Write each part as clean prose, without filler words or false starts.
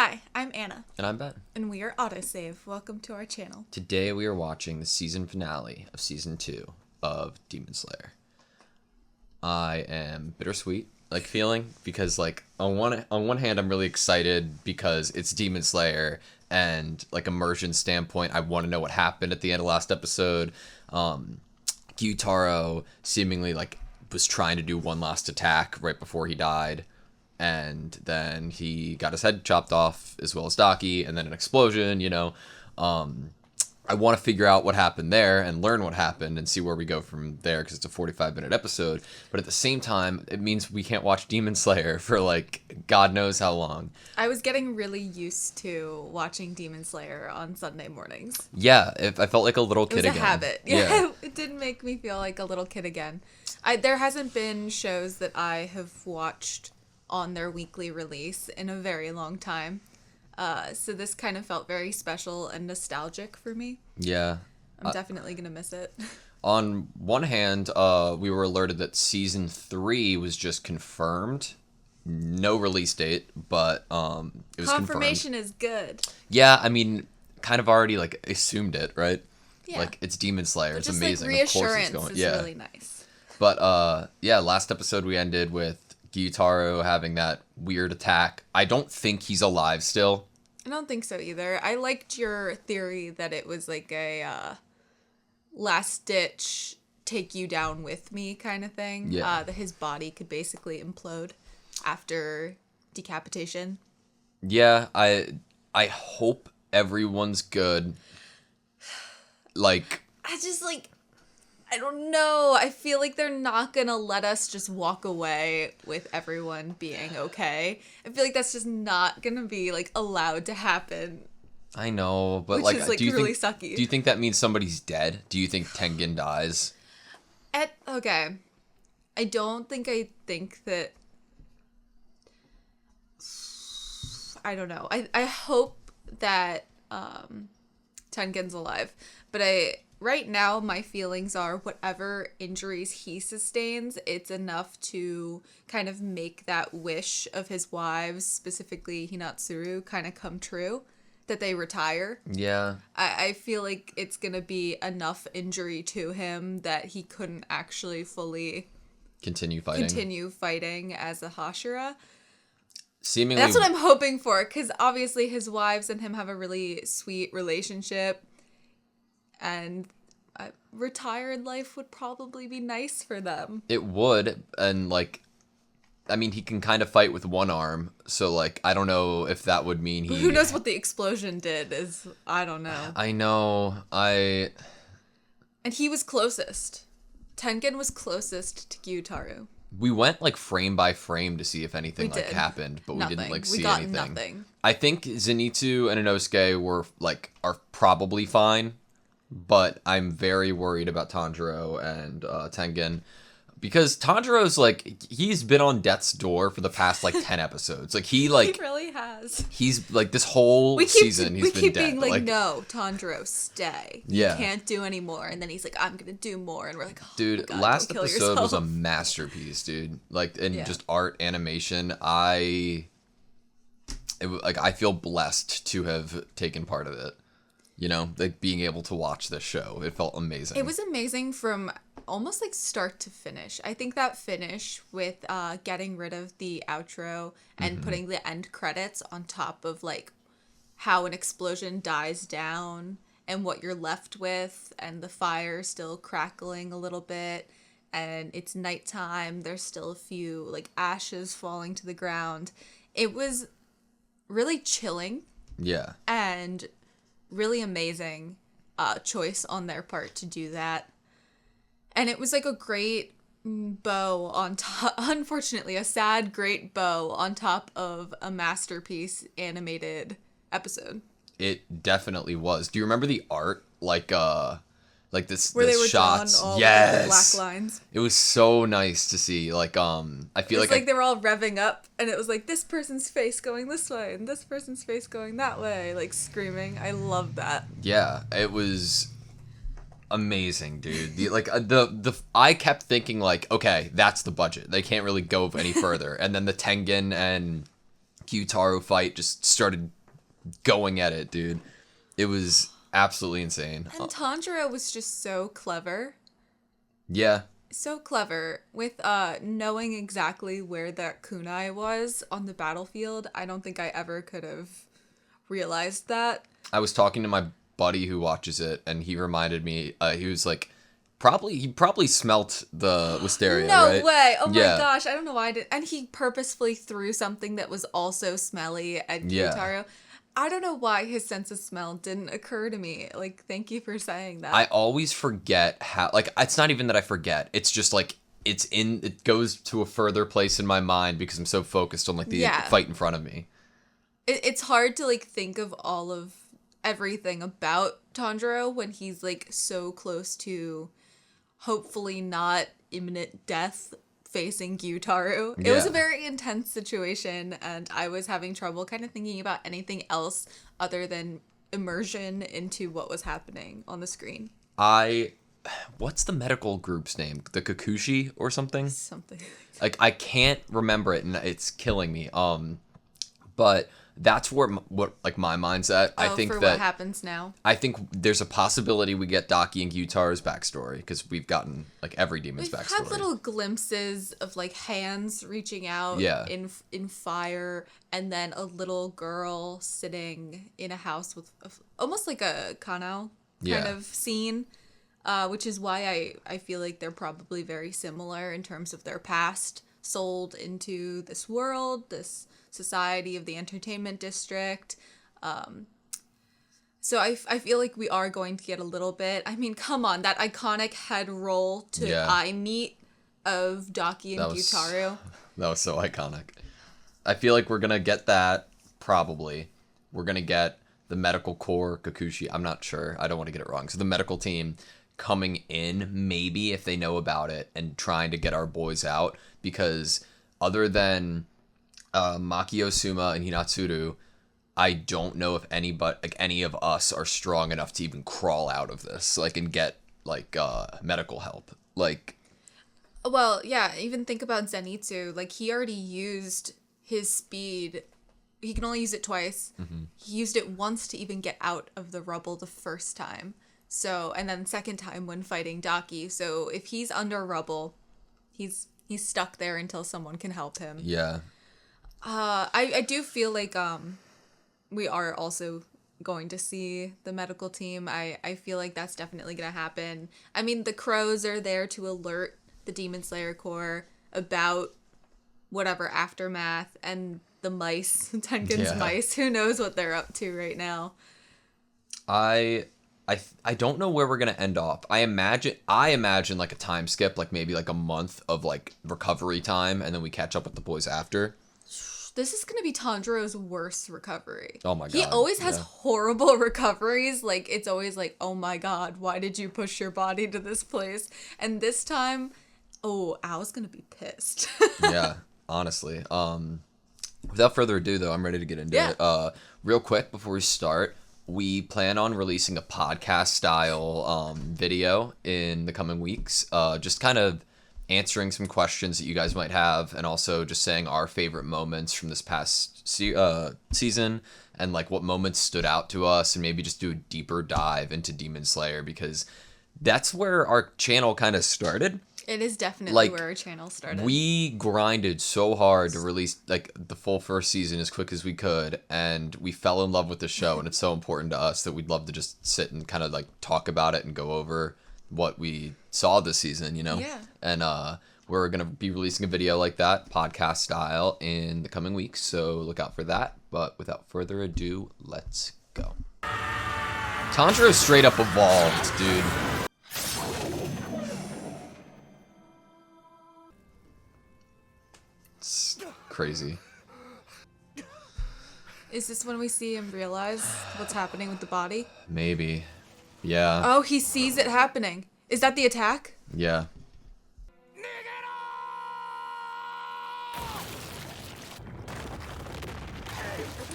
Hi, I'm Anna. And I'm Ben. And we are AutoSave. Welcome to our channel. Today we are watching the season finale of season 2 of Demon Slayer. I am bittersweet feeling because on one hand I'm really excited because it's Demon Slayer and immersion standpoint I want to know what happened at the end of last episode. Gyutaro seemingly was trying to do one last attack right before he died. And then he got his head chopped off, as well as Daki, and then an explosion, I want to figure out what happened there and learn what happened and see where we go from there, because it's a 45-minute episode. But at the same time, it means we can't watch Demon Slayer for, God knows how long. I was getting really used to watching Demon Slayer on Sunday mornings. Yeah, I felt like a little kid again. It was a habit. Yeah. It did make me feel like a little kid again. There hasn't been shows that I have watched on their weekly release in a very long time. So this kind of felt very special and nostalgic for me. Yeah. I'm definitely going to miss it. On one hand, we were alerted that season 3 was just confirmed. No release date, but it was Confirmation confirmed. Is good. Yeah, I mean, kind of already assumed it, right? Yeah. It's Demon Slayer. It's just, amazing. Reassurance of course it's going. is really nice. But last episode we ended with Gyutaro having that weird attack. I don't think he's alive still. I don't think so either. I liked your theory that it was a last ditch take you down with me kind of thing. Yeah. That his body could basically implode after decapitation. Yeah, I hope everyone's good. I just I don't know. I feel like they're not going to let us just walk away with everyone being okay. I feel like that's just not going to be, allowed to happen. I know, but, which is, do you really think, sucky. Do you think that means somebody's dead? Do you think Tengen dies? Okay. I don't think that... I don't know. I hope that Tengen's alive. But right now, my feelings are whatever injuries he sustains, it's enough to kind of make that wish of his wives, specifically Hinatsuru, kind of come true, that they retire. Yeah. I feel like it's going to be enough injury to him that he couldn't actually fully continue fighting as a Hashira. Seemingly. That's what I'm hoping for, because obviously his wives and him have a really sweet relationship. And retired life would probably be nice for them. It would, and he can kind of fight with one arm, so I don't know if that would mean he... Who knows what the explosion did, I don't know. I know, And he was closest. Tengen was closest to Gyutaro. We went frame by frame to see if anything happened, but we didn't see anything. Nothing. I think Zenitsu and Inosuke were are probably fine. But I'm very worried about Tanjiro and Tengen, because Tanjiro's he's been on death's door for the past 10 episodes. He really has. He's this whole season he's been dead. We keep being no, Tanjiro, stay. Yeah. You can't do anymore. And then he's I'm gonna do more, and we're oh, dude, God, last don't kill episode yourself. was a masterpiece, dude. Just art, animation. I feel blessed to have taken part of it. Being able to watch this show. It felt amazing. It was amazing from almost start to finish. I think that finish with getting rid of the outro and putting the end credits on top of how an explosion dies down and what you're left with, and the fire still crackling a little bit, and it's nighttime. There's still a few ashes falling to the ground. It was really chilling. Yeah. And really amazing choice on their part to do that. And it was a great bow on top, unfortunately, a sad, great bow on top of a masterpiece animated episode. It definitely was. Do you remember the art? This where they were shots. drawn all yes. the black lines. It was so nice to see. I feel they were all revving up, and it was this person's face going this way and this person's face going that way, screaming. I love that. Yeah, it was amazing, dude. I kept thinking okay, that's the budget. They can't really go any further. And then the Tengen and Gyutaro fight just started going at it, dude. It was absolutely insane. And Tanjiro was just so clever. Yeah. So clever with knowing exactly where that kunai was on the battlefield. I don't think I ever could have realized that. I was talking to my buddy who watches it, and he reminded me, he was like, he probably smelt the wisteria, No right? way. Oh my gosh. I don't know why I did. And he purposefully threw something that was also smelly at Gyutaro. I don't know why his sense of smell didn't occur to me. Like, thank you for saying that. I always forget how, like, it's not even that I forget. It's just like, it goes to a further place in my mind because I'm so focused on like the fight in front of me. It's hard to like think of all of everything about Tanjiro when he's like so close to hopefully not imminent death facing Gyutaro. It was a very intense situation, and I was having trouble kind of thinking about anything else other than immersion into what was happening on the screen. What's the medical group's name? The Kikuchi or something? Something. Like, I can't remember it, and it's killing me. But that's what my mind's at. I think what happens now. I think there's a possibility we get Daki and Gyutaro's backstory, because we've gotten like every demon's backstory. We've had little glimpses of like hands reaching out in fire, and then a little girl sitting in a house with almost like a kanao kind of scene, which is why I feel like they're probably very similar in terms of their past, sold into this world, this society of the entertainment district. So I feel like we are going to get a little bit. I mean, come on, that iconic head roll to eye meet of Daki and Gyutaro. That was so iconic. I feel like we're going to get that, probably. We're going to get the medical corps, Kikuchi, I'm not sure. I don't want to get it wrong. So the medical team coming in, maybe, if they know about it, and trying to get our boys out. Because other than Makio Suma and Hinatsuru, I don't know if any of us are strong enough to even crawl out of this, like, and get like medical help. Like, well, yeah, even think about Zenitsu. Like, he already used his speed. He can only use it twice. Mm-hmm. He used it once to even get out of the rubble the first time. So, and then second time when fighting Daki. So if he's under rubble, he's stuck there until someone can help him. Yeah. I do feel like we are also going to see the medical team. I feel like that's definitely going to happen. I mean, the crows are there to alert the Demon Slayer Corps about whatever aftermath, and the mice, Tengen's mice, who knows what they're up to right now. I don't know where we're gonna end up. I imagine like a time skip, like maybe like a month of like recovery time, and then we catch up with the boys after. This is gonna be Tanjiro's worst recovery. Oh my god. He always has horrible recoveries. Like, it's always like, oh my god, why did you push your body to this place? And this time, Ao's gonna be pissed. Yeah, honestly. Without further ado, though, I'm ready to get into it. Real quick before we start, we plan on releasing a podcast style video in the coming weeks, just kind of answering some questions that you guys might have, and also just saying our favorite moments from this past season, and like what moments stood out to us, and maybe just do a deeper dive into Demon Slayer, because that's where our channel kind of started. It is definitely where our channel started. We grinded so hard to release like the full first season as quick as we could, and we fell in love with the show, and it's so important to us that we'd love to just sit and kind of like talk about it and go over what we saw this season, you know? Yeah. And we're going to be releasing a video like that, podcast style, in the coming weeks, so look out for that. But without further ado, let's go. Tanjiro straight up evolved, dude. It's crazy. Is this when we see him realize what's happening with the body? Maybe. Yeah. Oh, he sees it happening. Is that the attack? Yeah.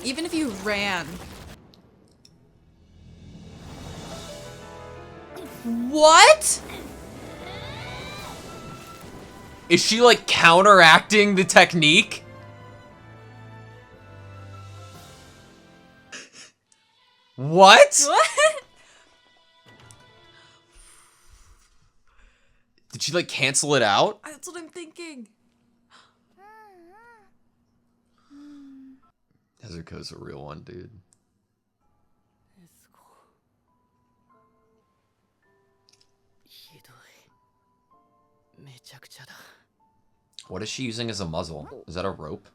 Even if you ran. What? Is she like counteracting the technique? What? What? Did she like cancel it out? That's what I'm thinking. Nezuko's a real one, dude. What is she using as a muzzle? Is that a rope?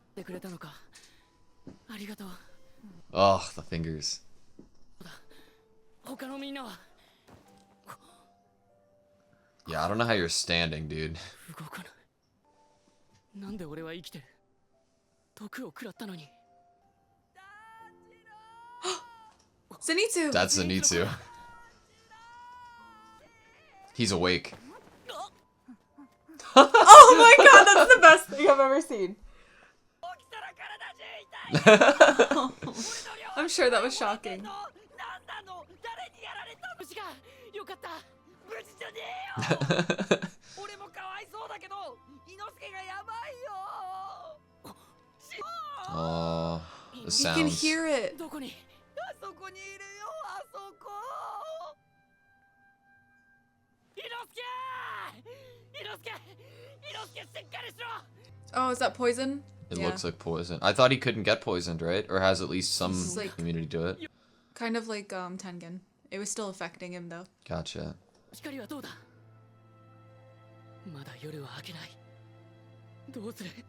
Oh, the fingers. Yeah, I don't know how you're standing, dude. Zenitsu! That's Zenitsu. He's awake. Oh my god, that's the best thing I've ever seen. I'm sure that was shocking. Oh, the You can sounds. hear it. Oh, is that poison? It Yeah. looks like poison. I thought he couldn't get poisoned, right? Or has at least some This is like- immunity to it. Kind of like Tengen. It was still affecting him though. Gotcha.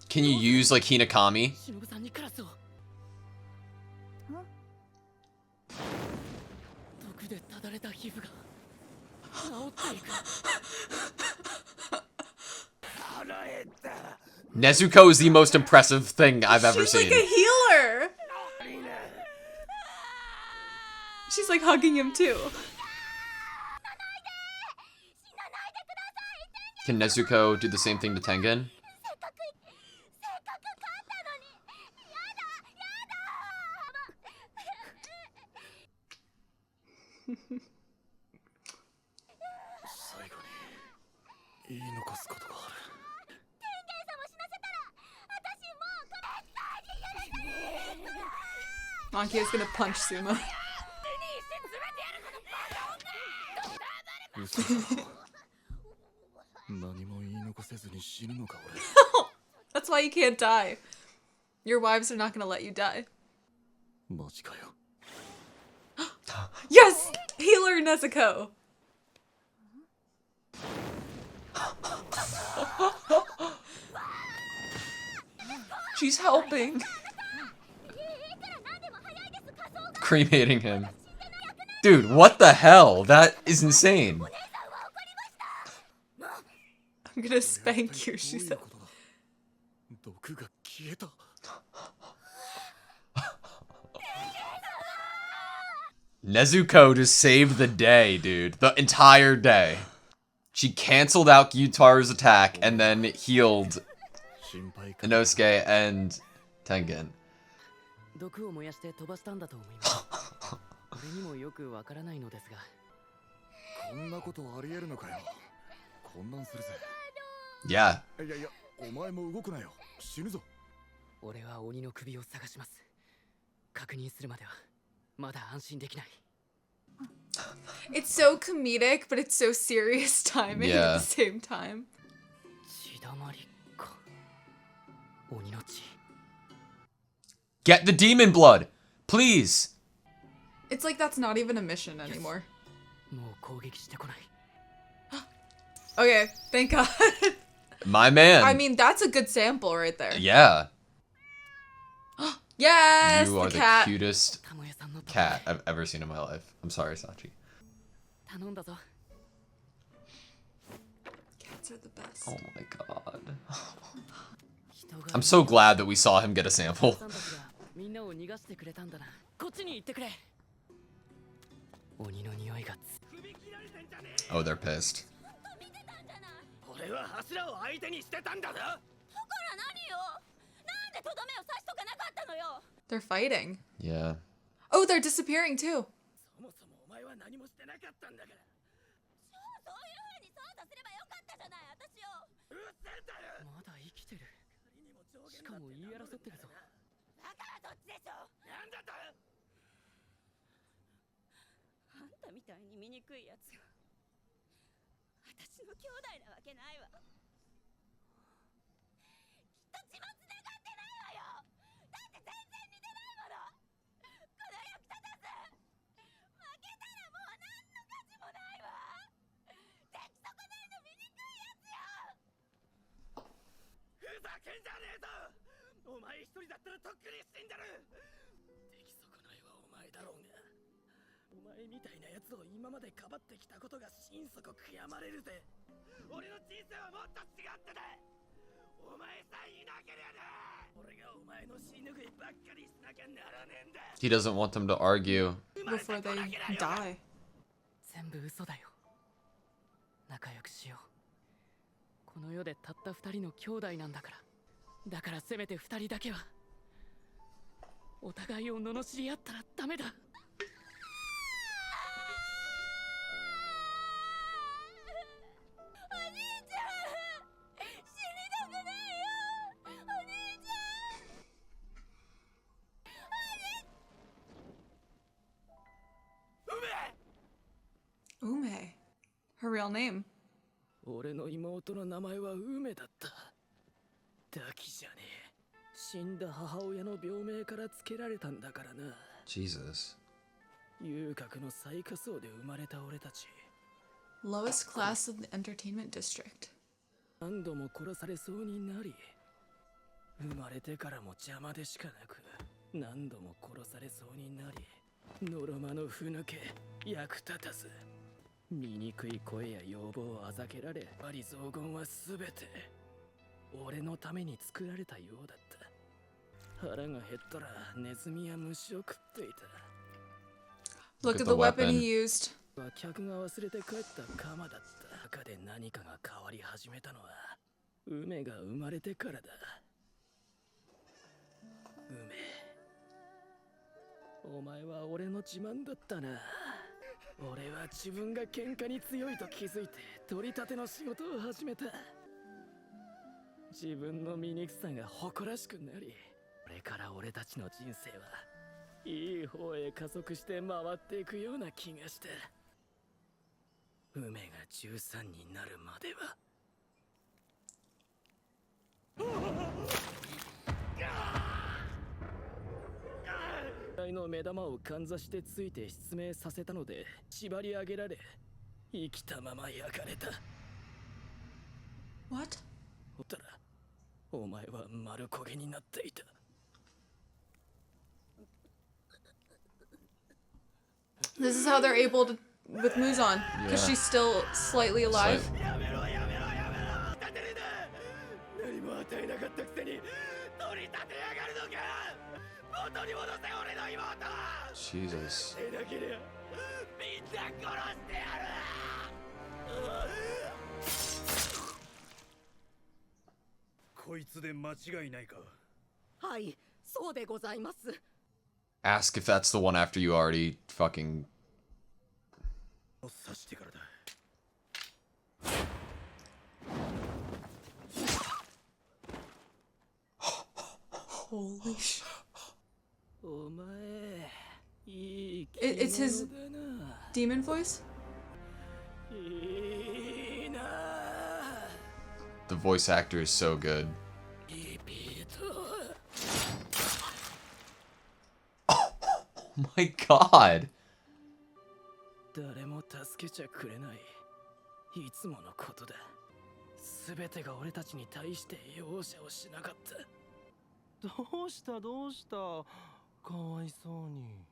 Can you use like Hinakami? Nezuko is the most impressive thing I've ever She's seen. like a healer! She's like hugging him too. Can Nezuko do the same thing to Tengen? Monkey is gonna punch Sumo. That's why you can't die. Your wives are not gonna let you die. Yes! Healer Nezuko! She's helping. Cremating him. Dude, what the hell? That is insane. I'm gonna spank you, she said. Nezuko just saved the day, dude. The entire day. She canceled out Gyutaru's attack and then healed Inosuke and Tengen. Yeah. It's so comedic, but it's so serious timing at Yeah. the same time. Get the demon blood! Please! It's like that's not even a mission anymore. Okay, thank God. My man. I mean, that's a good sample right there. Yeah. Yes, You are the cat. cutest cat I've ever seen in my life. I'm sorry, Sachi. Cats are the best. Oh my god. I'm so glad that we saw him get a sample. Oh, they're pissed. They're fighting. Yeah. Oh, they're disappearing too. に醜いやつが私の兄弟なわけないわ。きっと血も繋がってないわよ。だって全然似てないもの。この役立たず。負けたらもう何の価値もないわ。出来損ないの醜いやつよ。ふざけんじゃねえぞ。お前一人だったらとっくに死んでる。出来損ないはお前だろうが、お前みたいなやつを今までかばってきたことが心底悔やまれるぜ。俺の人生はもっと違ってた。お前さえいなけりゃな。俺がお前の死ぬぐいばっかりしなきゃならねえんだ。 He doesn't want them to argue. Before they die. 全部嘘だよ。仲良くしよう。この世でたった2人の兄弟なんだから。だからせめて2人だけはお互いを罵り合ったらダメだ。お兄ちゃん、死にたくないよ。お兄ちゃん。Ume. Her real name. 俺の妹の名前は梅だった。だきじゃねえ。死んだ母親の病名から付けられたんだからな。 Jesus. 遊郭の最下層で生まれた俺たち。 Lowest class of the entertainment district. 何度も殺されそうになり、生まれてからも邪魔でしかなく、何度も殺されそうになり、のろまのふぬけ、役立たず。醜い声や要望をあざけられ、罵詈雑言はすべて俺のために作られたようだった。腹が減ったらネズミや虫を食っていた。 Look at the weapon he used. 客が忘れて帰った鎌だった。中で何かが変わり始めたのは梅が生まれてからだ。梅、お前は俺の自慢だったな。俺は自分が喧嘩に強いと気づいて取り立ての仕事を始めた。自分の醜さが誇らしくなり、これから俺たちの人生はいい方へ加速して回っていくような気がした。梅が13になるまでは。の目玉をかんざしてついて失明させたので縛り上げられ、生きたまま焼かれた。 What? たらお前は丸焦げになっていた。 This is how they're able to with Muzan, because Yeah. she's still slightly alive. やめろやめろやめろ。立てるな。何も与えなかったくせに取り立てやがるのか。元に戻せ俺の妹。 Jesus. でなけりゃみんな殺してやる。こいつで間違いないか。はい、そうでございます。 Ask if that's the one after you already fucking. 刺してからだ。 Holy shit. お前、いい It's his 着物だな。 demon voice? いいな。 The voice actor is so good. リピート。 Oh my god. 誰も助けちゃくれない。いつものことだ。すべてが俺たちに対して容赦をしなかった。どうしたどうした、かわいそうに。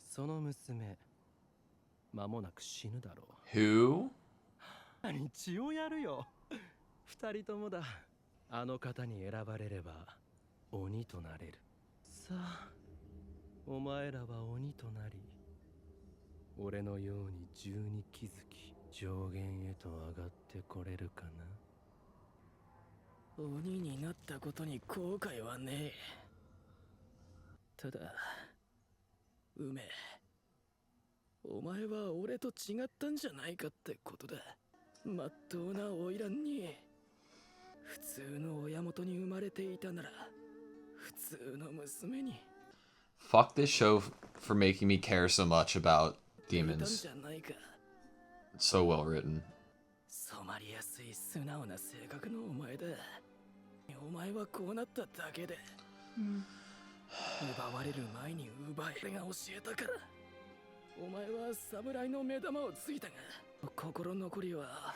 その娘間もなく死ぬだろう。 Who? 何血をやるよ。二人ともだ。あの方に選ばれれば鬼となれる。さあお前らは鬼となり、俺のように銃に気づき上限へと上がってこれるかな。鬼になったことに後悔はねえ。ただ梅、お前は俺と違ったんじゃないかってことだ。まっとうな花魁に普通の親元に生まれていたなら普通の娘に。 Fuck this show for making me care so much about demons. じゃないか。 So well written. 染まりやすい素直な性格のお前だ。お前はこうなっただけで、奪われる前に奪えが教えたから。お前は侍の目玉をついたが、心残りは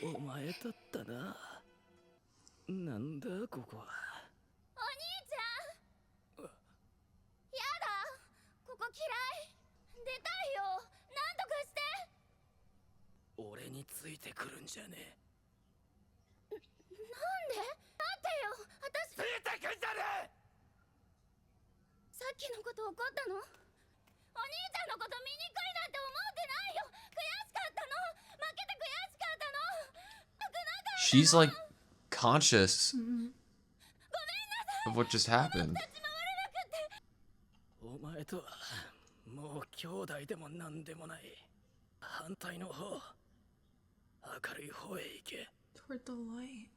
お前だったな。なんだここは。お兄ちゃん、やだ、ここ嫌い。出たいよ、なんとかして。俺についてくるんじゃねえ。なんで？待ってよ、私。ついてくんじゃねえ。さっきのこと怒ったの？お兄ちゃんのこと醜いなんて思ってないよ。悔しかったの。負けて悔しかったの。僕なんか。 She's like conscious of what just happened. お前とはもう兄弟でもなんでもない。反対の方、明るい方へ行け。 Toward the light.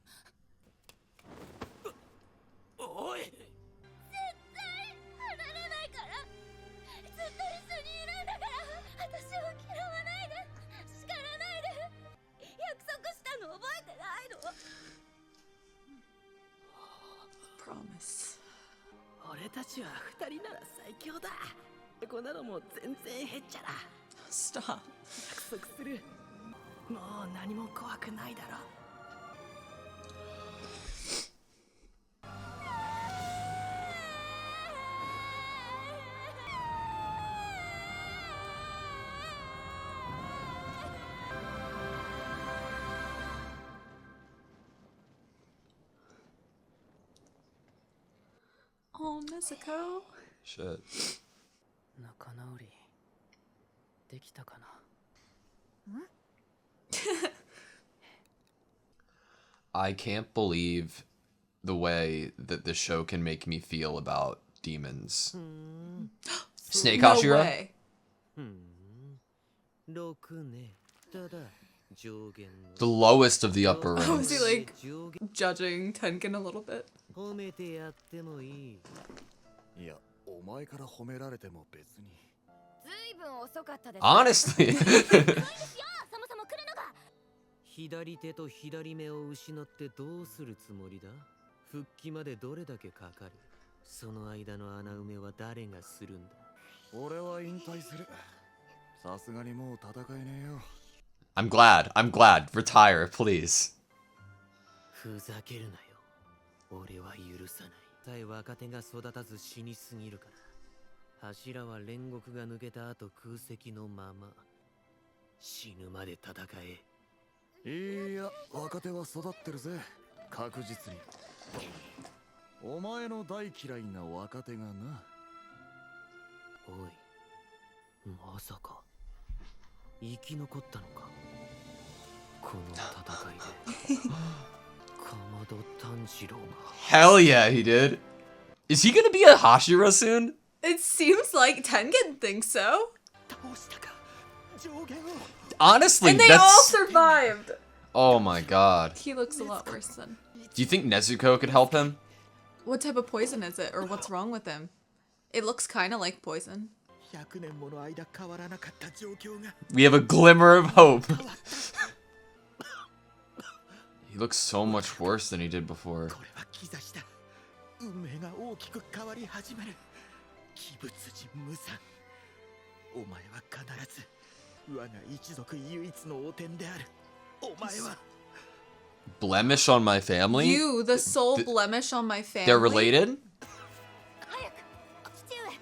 おい、絶対離れないから。ずっと一緒にいるんだから。私を嫌わないで、叱らないで。約束したの覚えてないの？ Promise. 俺たちは二人なら最強だ。こんなのも全然へっちゃら。 Stop. 約束する。もう何も怖くないだろ。Oh, Nezuko. Shit. 仲直りできたかな。 I can't believe the way that the show can make me feel about demons. Snake No Hashira? way. 6ね。ただ上限 The lowest of the upper Oh, is ranks. he like judging Tengen a little bit? 褒めてやってもいい。いや、お前から褒められても別に。ずいぶん遅かったです。 Honestly. そもそも来るのが。左手と左目を失ってどうするつもりだ？復帰までどれだけかかる？その間の穴埋めは誰がするんだ？俺は引退する。さすがにもう戦えねえよ。I'm glad. I'm glad. Retire, please. ふざけるなよ。俺は許さない。さえ若手が育たず死にすぎるから。柱は煉獄が抜けた後空席のまま。死ぬまで戦え。いや、若手は育ってるぜ。確実に。お前の大嫌いな若手がな。おい、まさか生き残ったのか。この戦いで。かまど炭治郎が。 Hell yeah, he did. Is he gonna be a Hashira soon? It seems like Tengen thinks so. 倒したか。上限を。 Honestly, And they all that's... survived. Oh my god. He looks a lot worse than. Do you think Nezuko could help him? What type of poison is it, or what's wrong with him? It looks kind of like poison. 100年もの間変わらなかった状況が。 We have a glimmer of hope. He looks so much worse than he did before. これは兆しだ。運命が大きく変わり始める。鬼物人無惨。お前は必ず我が一族唯一の汚点である。お前は。 Blemish on my family? You, the sole Th- blemish on my family. They're related? 早く。父上。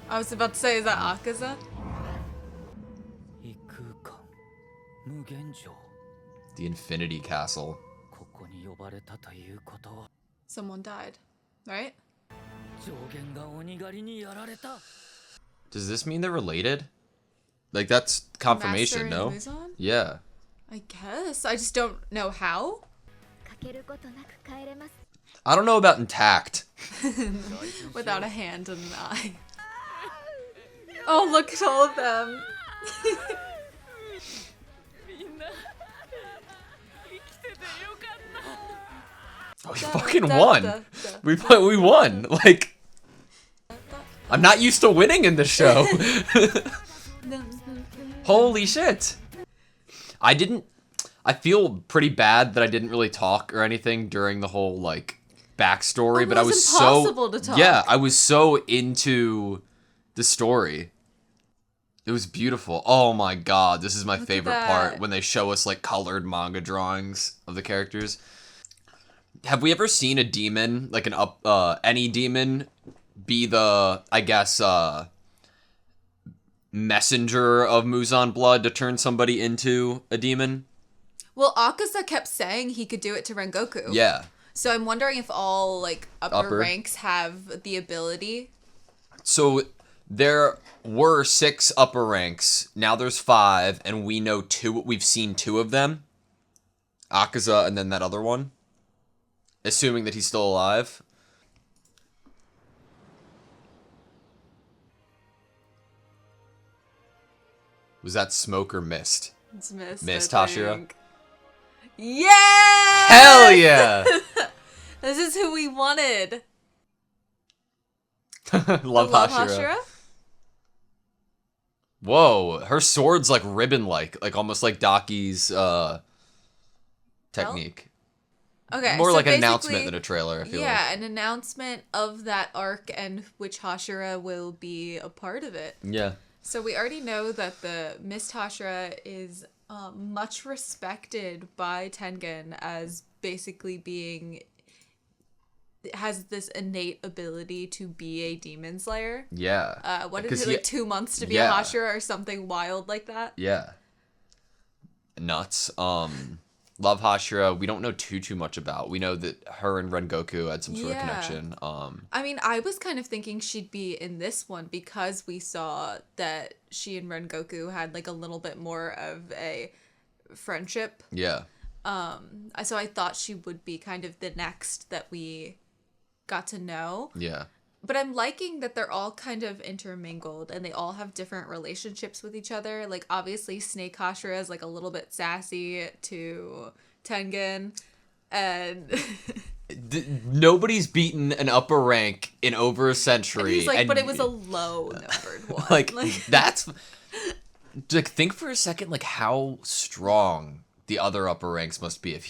I was about to say, is that Akaza? 異空間、無限城。 The Infinity Castle. ここに呼ばれたということは、 Someone died, right? 上限が鬼狩りにやられた。 Does this mean they're related? Like, that's confirmation, Master no? and Muzan? Yeah. I guess. I just don't know how. かけることなく帰れます。 I don't know about intact. Without a hand and an eye. Oh, look at all of them. みんな生きててよかった。Oh, we fucking won. We won. Like, I'm not used to winning in this show. Holy shit. I feel pretty bad that I didn't really talk or anything during the whole, like, backstory, but I was impossible to talk. Yeah, I was so into the story. It was beautiful. Oh my god, this is my favorite part, when they show us, like, colored manga drawings of the characters. Have we ever seen a demon, like any demon, be the, I guess, messenger of Muzan blood to turn somebody into a demon? Well, Akaza kept saying he could do it to Rengoku. Yeah. So I'm wondering if all, like, upper ranks have the ability. So there were 6 upper ranks. Now there's 5, and we know 2. We've seen 2 of them. Akaza and then that other one. Assuming that he's still alive. Was that smoke or mist? It's Mist. Mist, I Hashira? think. Yeah! Hell yeah! This is who we wanted. Love Hashira. Whoa, her sword's like ribbon-like almost like Daki's technique. Okay, More so like an announcement than a trailer, I feel like. Yeah, an announcement of that arc and which Hashira will be a part of it. Yeah. So we already know that the Mist Hashira is much respected by Tengen as basically has this innate ability to be a demon slayer. Yeah. What is it, like 2 months to be a Hashira or something wild like that? Yeah. Nuts. Love Hashira, we don't know too much about. We know that her and Rengoku had some sort of connection. I mean, I was kind of thinking she'd be in this one because we saw that she and Rengoku had like a little bit more of a friendship. Yeah. So I thought she would be kind of the next that we got to know. Yeah. But I'm liking that they're all kind of intermingled and they all have different relationships with each other. Like, obviously, Snake Hashira is, like, a little bit sassy to Tengen. And... Nobody's beaten an upper rank in over a century. And he's like, but it was a low-numbered one. Like, that's... Like, think for a second, like, how strong the other upper ranks must be if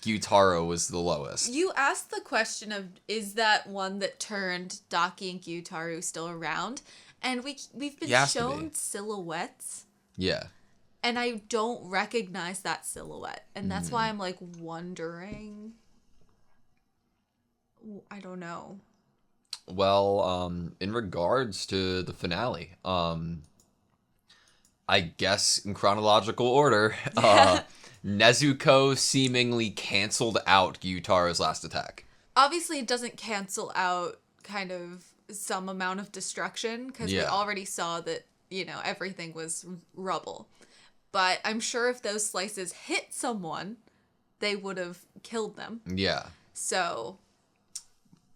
Gyutaro was the lowest. You asked the question of, is that one that turned Daki and Gyutaro still around? And we've been shown silhouettes. Yeah. And I don't recognize that silhouette. And that's why I'm, like, wondering. I don't know. Well, in regards to the finale, I guess in chronological order, Nezuko seemingly canceled out Gyutaro's last attack. Obviously, it doesn't cancel out kind of some amount of destruction because we already saw that, everything was rubble. But I'm sure if those slices hit someone, they would have killed them. Yeah. So,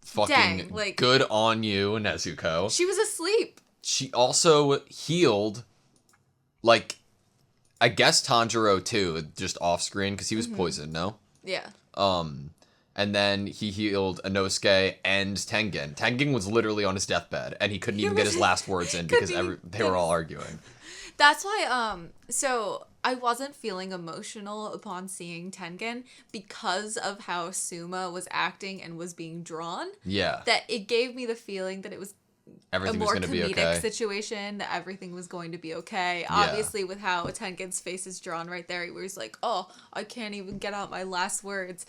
fucking good on you, Nezuko. She was asleep. She also healed, like... I guess Tanjiro too, just off screen because he was poisoned. No. Yeah. And then he healed Inosuke and Tengen. Tengen was literally on his deathbed, and he couldn't even get his last words in because they were all arguing. That's why. So I wasn't feeling emotional upon seeing Tengen because of how Suma was acting and was being drawn. Yeah. That it gave me the feeling that it was. Everything a more was going to be comedic okay. situation, that everything was going to be okay. Obviously, with how Tengen's face is drawn right there, he was like, oh, I can't even get out my last words,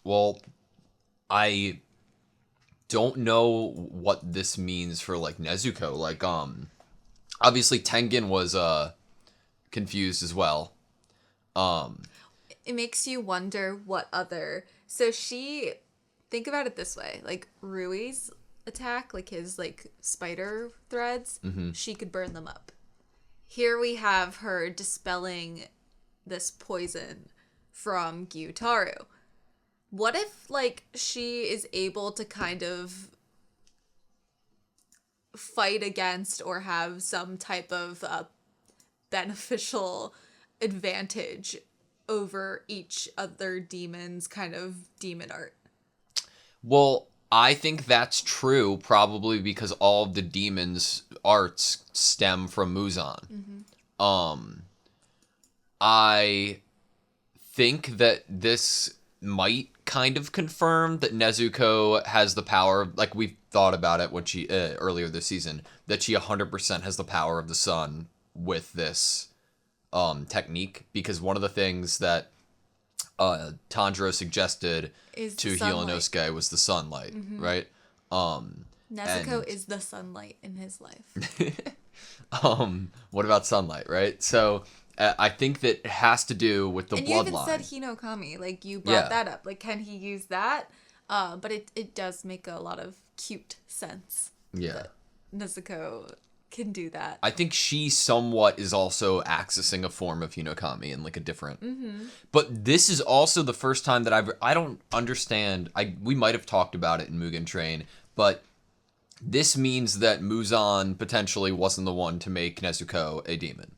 Well, I don't know what this means for, like, Nezuko. Like, obviously Tengen was, confused as well. It makes you wonder what other... So she... Think about it this way, like Rui's attack, like his spider threads, she could burn them up. Here we have her dispelling this poison from Gyutaro. What if she is able to kind of fight against or have some type of beneficial advantage over each other demon's kind of demon art. Well, I think that's true probably because all of the demons' arts stem from Muzan. I think that this might kind of confirm that Nezuko has the power, like we've thought about it when she earlier this season, that she 100% has the power of the sun with this technique, because one of the things that Tanjiro suggested Is to the sunlight. Hyonosuke was the sunlight, right? Nezuko is the sunlight in his life. What about sunlight, right? So I think that it has to do with the and bloodline. you even said Hinokami, like you brought that up. Like, can he use that? But it does make a lot of cute sense. Yeah. That Nezuko can do that. I think she somewhat is also accessing a form of Hinokami in like a different. But this is also the first time that I don't understand. We might have talked about it in Mugen Train, but this means that Muzan potentially wasn't the one to make Nezuko a demon.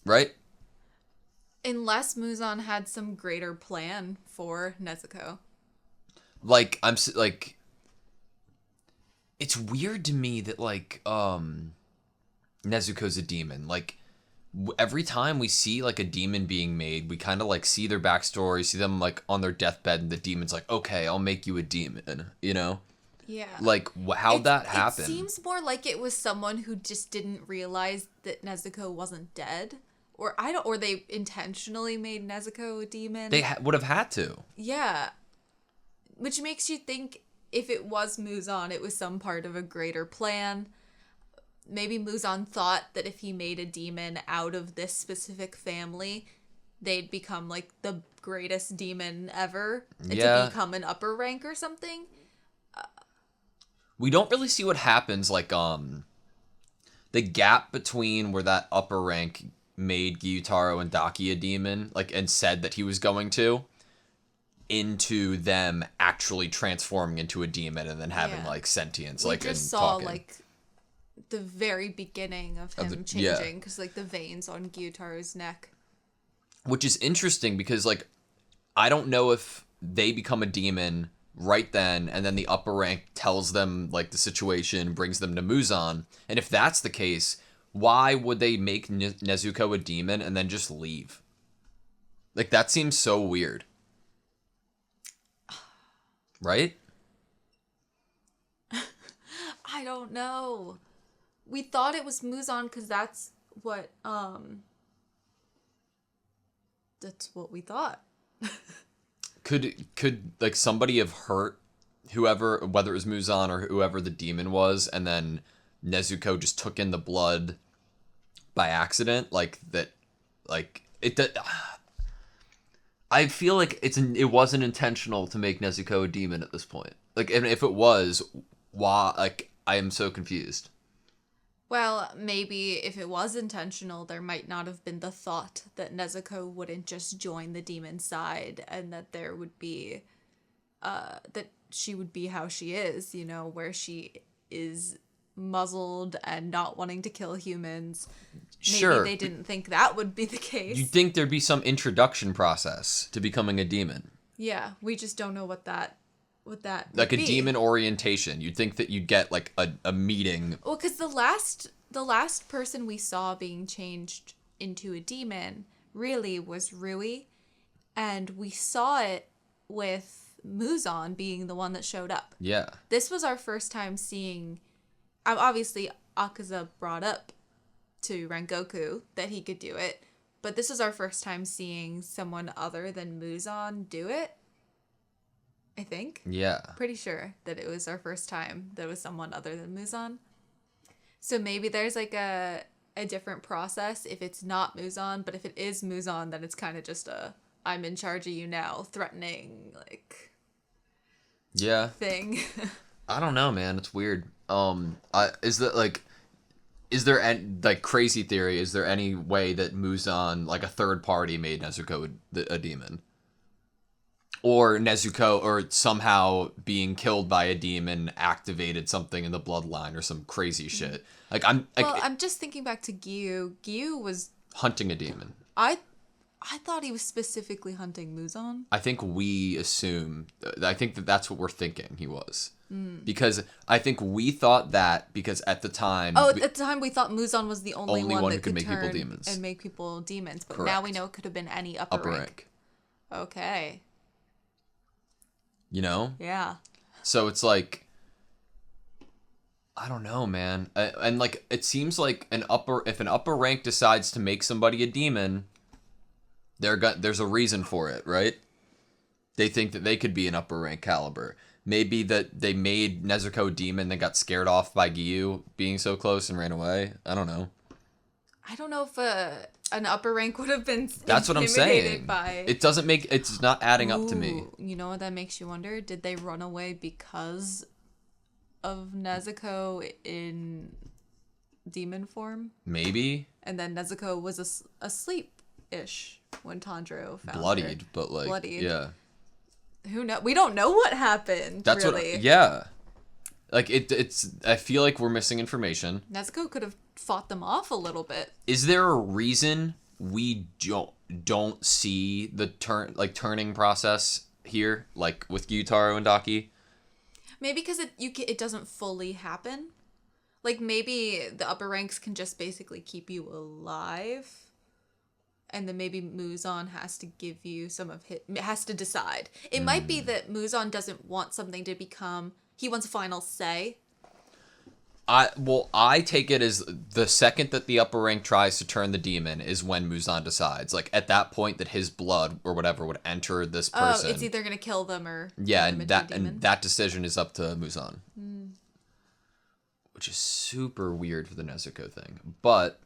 Right? Unless Muzan had some greater plan for Nezuko. Like it's weird to me that like Nezuko's a demon. Like every time we see like a demon being made, we kind of like see their backstory, see them like on their deathbed, and the demon's like, okay, I'll make you a demon, you know? Yeah. Like how'd that happen? It seems more like it was someone who just didn't realize that Nezuko wasn't dead. Or they intentionally made Nezuko a demon. They would have had to. Yeah. Which makes you think if it was Muzan, it was some part of a greater plan. Maybe Muzan thought that if he made a demon out of this specific family, they'd become like the greatest demon ever. And to become an upper rank or something. We don't really see what happens, like the gap between where that upper rank made Gyutaro and Daki a demon, like, and said that he was going to, into them actually transforming into a demon and then having like sentience, we like, just and saw talking. like the very beginning of him changing, because like the veins on Gyutaro's neck. Which is interesting because like I don't know if they become a demon right then and then the upper rank tells them like the situation, brings them to Muzan, and if that's the case, why would they make Nezuko a demon and then just leave? Like, that seems so weird. Right? I don't know. We thought it was Muzan because that's what we thought. Could like somebody have hurt whoever, whether it was Muzan or whoever the demon was, and then Nezuko just took in the blood by accident, like that, like it. I feel like it wasn't intentional to make Nezuko a demon at this point. Like, and if it was, why? Like, I am so confused. Well, maybe if it was intentional, there might not have been the thought that Nezuko wouldn't just join the demon side, and that there would be, that she would be how she is, you know, where she is muzzled and not wanting to kill humans. Maybe they didn't think that would be the case. You'd think there'd be some introduction process to becoming a demon. Yeah, we just don't know what that would like be. A demon orientation. You'd think that you'd get like a meeting. Well, because the last person we saw being changed into a demon really was Rui, and we saw it with Muzan being the one that showed up. Yeah. This was our first time seeing. Obviously, Akaza brought up to Rengoku that he could do it, but this was our first time seeing someone other than Muzan do it. I think. Yeah. Pretty sure that it was our first time that it was someone other than Muzan. So maybe there's like a different process if it's not Muzan, but if it is Muzan, then it's kind of just a I'm in charge of you now threatening like thing. I don't know, man. It's weird. Is there any, like, crazy theory, is there any way that Muzan, like a third party, made Nezuko a demon? Or Nezuko, or somehow being killed by a demon activated something in the bloodline or some crazy shit. Like, I'm just thinking back to Gyu. Gyu was hunting a demon. I I thought he was specifically hunting Muzan. I think we assume. I think that's what we're thinking he was. Because I think we thought that because at the time. Oh, at the time we thought Muzan was the only one who that could make people turn demons. and make people demons. But Correct. now we know it could have been any upper rank. Okay. You know? Yeah. So it's like, I don't know, man. And like, it seems like if an upper rank decides to make somebody a demon, there's a reason for it, right? They think that they could be an upper rank caliber. Maybe that they made Nezuko demon, then got scared off by Giyu being so close and ran away. I don't know. I don't know if an upper rank would have been That's what I'm saying. By... It's not adding up to me. You know what that makes you wonder? Did they run away because of Nezuko in demon form? Maybe. And then Nezuko was asleep-ish when Tanjiro found Bloodied, her. but like, Bloodied. yeah. Who knows? We don't know what happened. That's really. Yeah. Like it's. I feel like we're missing information. Nezuko could have fought them off a little bit. Is there a reason we don't see the turning process here, like with Gyutaro and Daki? Maybe because it doesn't fully happen. Like maybe the upper ranks can just basically keep you alive. And then maybe Muzan has to give you has to decide. It might be that Muzan doesn't want something to become, he wants a final say. I take it as the second that the upper rank tries to turn the demon is when Muzan decides. Like at that point that his blood or whatever would enter this person. Oh, it's either going to kill them or yeah, turn them into a demon. and that decision is up to Muzan. Which is super weird for the Nezuko thing. But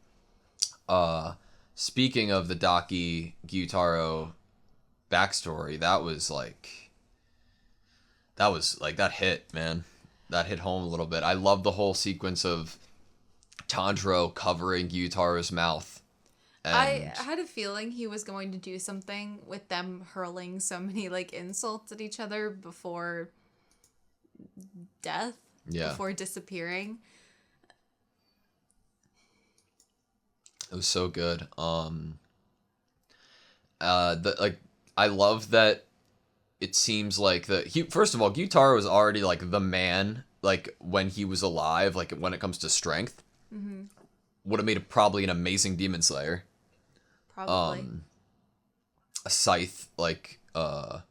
speaking of the Daki Gyutaro backstory, that hit, man. That hit home a little bit. I love the whole sequence of Tanjiro covering Gyutaro's mouth. And I had a feeling he was going to do something with them hurling so many like insults at each other before death. Yeah. Before disappearing. It was so good. I love that it seems like first of all, Gyutaro was already like the man, like when he was alive, like when it comes to strength. Mm-hmm. Would have made probably an amazing demon slayer. Probably. A scythe, like, you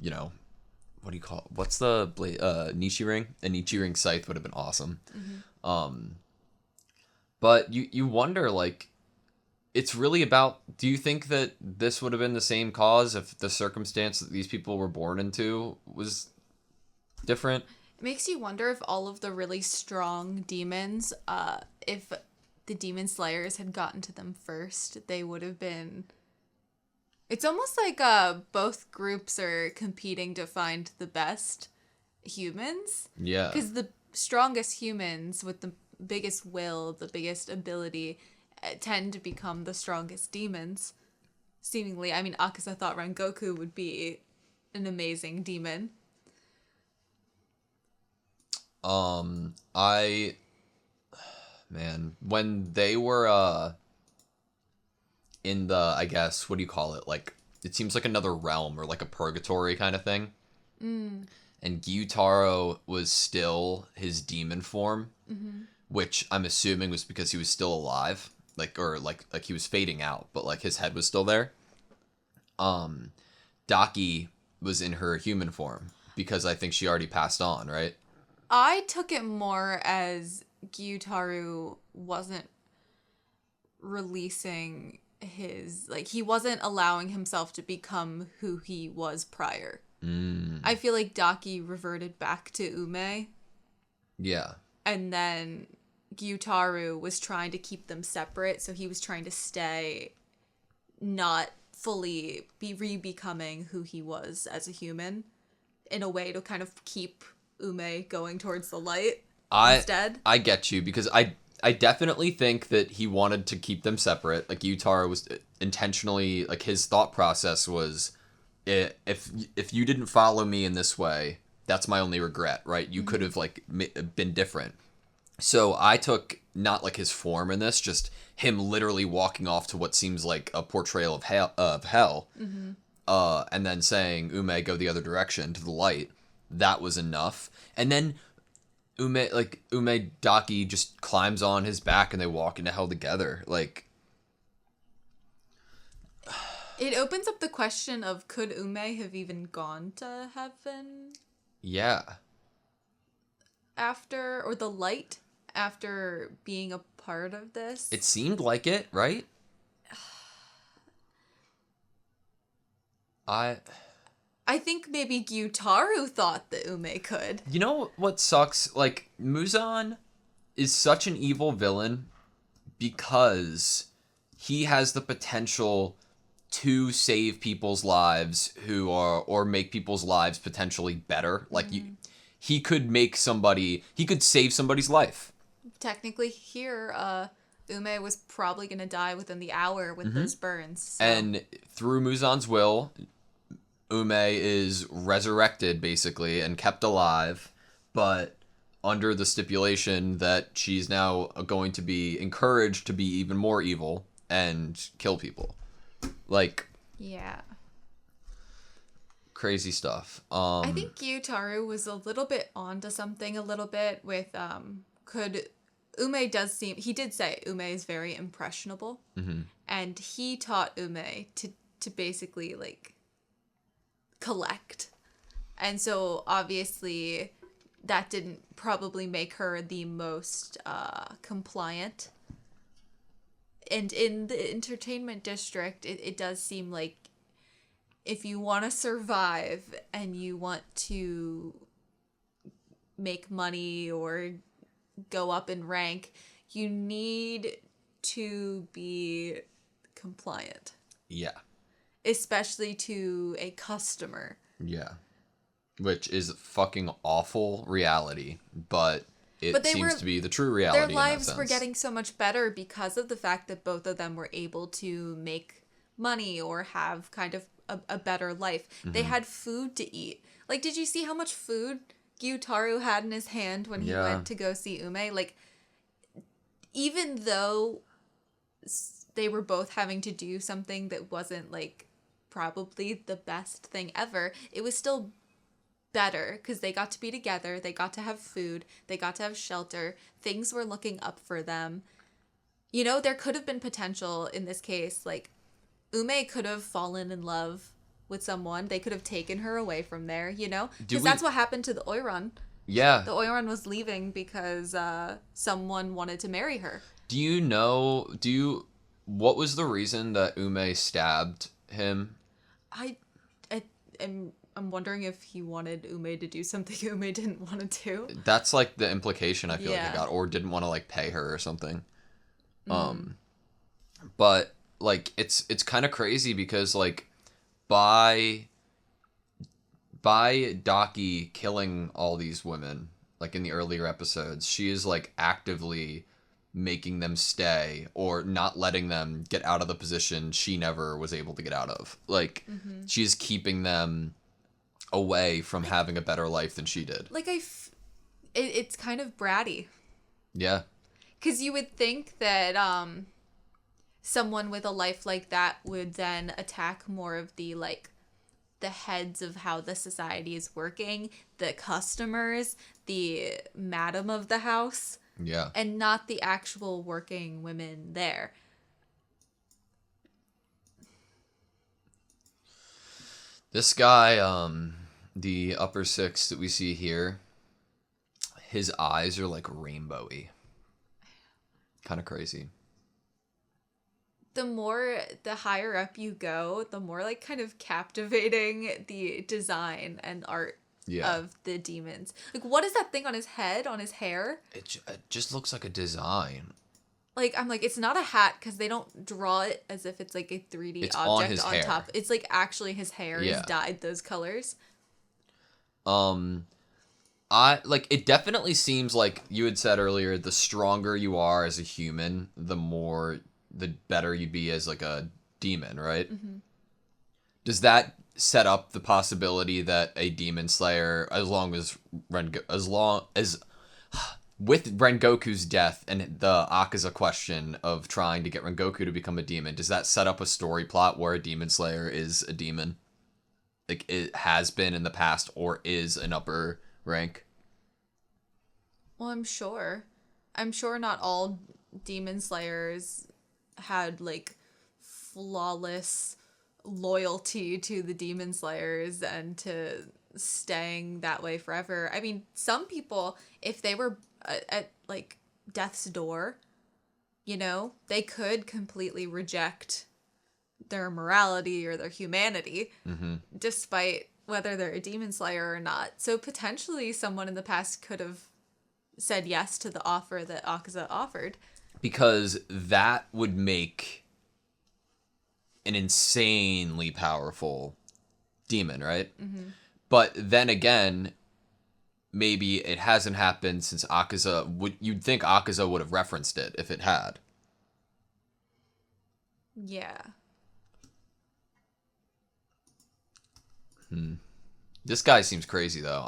know, what do you call it? What's the blade? Nishi ring? A Nishi ring scythe would have been awesome. Mm-hmm. But you wonder, like, it's really about, do you think that this would have been the same cause if the circumstance that these people were born into was different? It makes you wonder if all of the really strong demons, if the demon slayers had gotten to them first, they would have been... It's almost like both groups are competing to find the best humans. Yeah. Because the strongest humans with the biggest will, the biggest ability, tend to become the strongest demons. Seemingly. I mean, Akaza thought Rengoku would be an amazing demon. When they were, in the, I guess, what do you call it? Like, it seems like another realm or like a purgatory kind of thing. Mm. And Gyutaro was still his demon form, which I'm assuming was because he was still alive. Like he was fading out, but like his head was still there. Daki was in her human form because I think she already passed on, right? I took it more as Gyutaro wasn't releasing his, like, he wasn't allowing himself to become who he was prior. I feel like Daki reverted back to Ume. Yeah. And then Gyutaro was trying to keep them separate, so he was trying to stay, not fully be re-becoming who he was as a human, in a way to kind of keep Ume going towards the light instead. I get you, because I definitely think that he wanted to keep them separate. Like, Gyutaro was intentionally, like, his thought process was, if you didn't follow me in this way, that's my only regret, right? You could have, like, been different. So I took not like his form in this, just him literally walking off to what seems like a portrayal of hell, and then saying, Ume, go the other direction to the light. That was enough. And then Ume Daki just climbs on his back and they walk into hell together. Like, it opens up the question of, could Ume have even gone to heaven? Yeah. After, or the light after being a part of this? It seemed like it, right? I think maybe Gyutaru thought that Ume could. You know what sucks? Like, Muzan is such an evil villain because he has the potential to save people's lives or make people's lives potentially better. Like, he could save somebody's life. Technically here, Ume was probably going to die within the hour with those burns. So. And through Muzan's will, Ume is resurrected, basically, and kept alive, but under the stipulation that she's now going to be encouraged to be even more evil and kill people. Like... Yeah. Crazy stuff. I think Gyutaru was a little bit onto something a little bit with, Ume does seem... He did say Ume is very impressionable, and he taught Ume to basically, like... collect. And so obviously that didn't probably make her the most compliant. And in the entertainment district, it does seem like if you want to survive and you want to make money or go up in rank, you need to be compliant. Yeah. Especially to a customer. Yeah. Which is fucking awful reality, but it seems to be the true reality. Their lives were getting so much better because of the fact that both of them were able to make money or have kind of a better life. They had food to eat. Like, did you see how much food Gyutaru had in his hand when he went to go see Ume? Like, even though they were both having to do something that wasn't, like, probably the best thing ever, it was still better because they got to be together, they got to have food, they got to have shelter, things were looking up for them. You know, there could have been potential in this case. Like, Ume could have fallen in love with someone. They could have taken her away from there, you know? Because that's what happened to the Oiran. Yeah. The Oiran was leaving because someone wanted to marry her. What was the reason that Ume stabbed him? I'm wondering if he wanted Ume to do something Ume didn't want to do. That's like the implication I feel like I got, or didn't want to like pay her or something. But like it's kind of crazy because like by Daki killing all these women, like in the earlier episodes, she is like actively making them stay or not letting them get out of the position she never was able to get out of. Like, she's keeping them away from having a better life than she did. Like, it's kind of bratty. Yeah. Because you would think that someone with a life like that would then attack more of the, like, the heads of how the society is working, the customers, the madam of the house. Yeah. And not the actual working women there. This guy, the upper six that we see here, his eyes are like rainbowy. Kind of crazy. The higher up you go, the more like kind of captivating the design and art of the demons. Like, what is that thing on his head, on his hair? It just looks like a design. Like, I'm like, it's not a hat because they don't draw it as if it's like a 3D it's object on on top. It's like actually his hair is dyed those colors. It definitely seems like you had said earlier, the stronger you are as a human, the better you'd be as like a demon, right? Mm-hmm. Does that set up the possibility that a demon slayer, as long as with Rengoku's death and the Akaza question of trying to get Rengoku to become a demon, does that set up a story plot where a demon slayer is a demon? Like it has been in the past or is an upper rank? Well, I'm sure not all demon slayers had like flawless loyalty to the demon slayers and to staying that way forever. I mean, some people, if they were at like death's door, you know, they could completely reject their morality or their humanity, despite whether they're a demon slayer or not. So potentially someone in the past could have said yes to the offer that Akaza offered. Because that would make an insanely powerful demon, right? Mm-hmm. But then again, maybe it hasn't happened since Akaza. You'd think Akaza would have referenced it if it had. Yeah. This guy seems crazy though.